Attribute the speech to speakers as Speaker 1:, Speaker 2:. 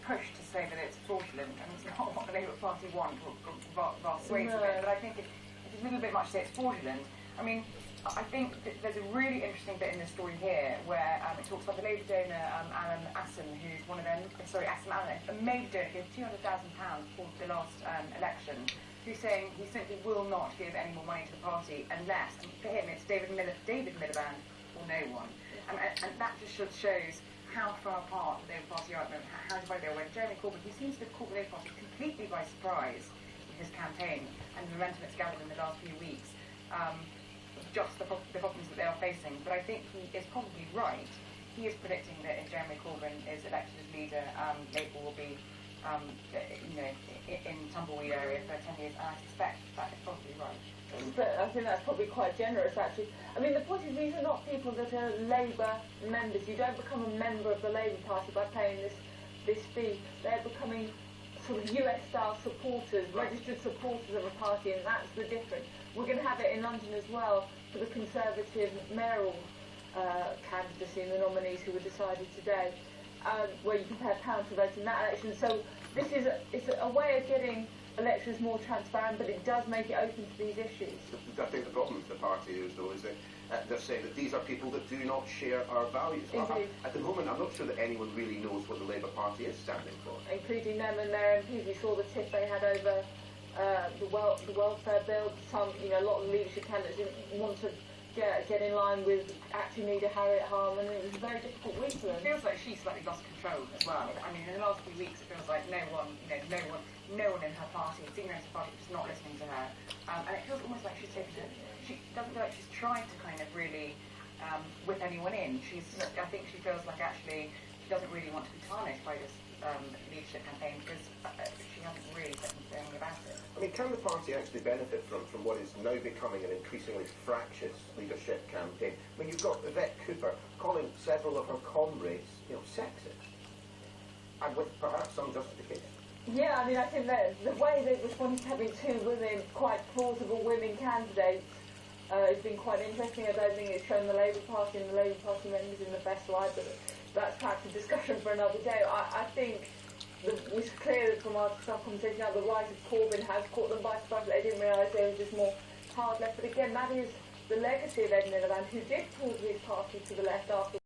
Speaker 1: pushed to say that it's fraudulent, and it's not what the Labour Party want, or vast swathes of it, but I think it's a little bit much to say it's fraudulent. I mean, I think that there's a really interesting bit in this story here where it talks about the Labour donor, Alan Assam, who's one of them, Assam Allen, a major donor, gave £200,000 for the last election, who's saying he simply will not give any more money to the party unless, and for him, it's David Miliband or no one. And that just shows how far apart the Labour Party are at the moment, how divided they are. When Jeremy Corbyn, who seems to have caught the Labour Party completely by surprise in his campaign and the momentum it's gathered in the last few weeks, just the problems that they are facing. But I think he is probably right. He is predicting that if Jeremy Corbyn is elected as leader, Labour will be in tumbleweed area for 10 years, and I suspect that is probably right.
Speaker 2: But I think that's probably quite generous, actually. I mean, the point is, these are not people that are Labour members. You don't become a member of the Labour Party by paying this fee. They're becoming sort of US-style supporters, registered supporters of a party, and that's the difference. We're going to have it in London as well for the Conservative mayoral candidacy and the nominees who were decided today, where you can pay £1 to vote in that election. So this is it's a way of getting elections more transparent, but it does make it open to these issues.
Speaker 3: I think the problem with the party is, though, is that they're saying that these are people that do not share our values. At the moment, I'm not sure that anyone really knows what the Labour Party is standing for.
Speaker 2: Including them and their MPs. We saw the tiff they had over the welfare bill. A lot of leadership candidates didn't want to get in line with acting leader Harriet Harman, and it was a very difficult week for them.
Speaker 1: It feels like she's slightly lost control as well. I mean, in the last few weeks, it feels like no one in her party, senior in her party, is not listening to her, and it feels almost like she's taken it. She doesn't feel like she's trying to kind of really whip anyone in. I think she feels like actually she doesn't really want to be tarnished by this leadership campaign because she hasn't really said anything about it.
Speaker 3: I mean, can the party actually benefit from what is now becoming an increasingly fractious leadership campaign? I mean, you've got Yvette Cooper calling several of her comrades, sexist, and with perhaps some justification.
Speaker 2: Yeah, I mean, I think that the way they've responded to having two women, quite plausible women candidates, has been quite interesting. I don't think it's shown the Labour Party and the Labour Party members in the best light, but that's perhaps a discussion for another day. I think it's clear from our conversation now the rise of Corbyn has caught them by surprise. They didn't realise there was just more hard left. But again, that is the legacy of Ed Miliband, who did pull his party to the left after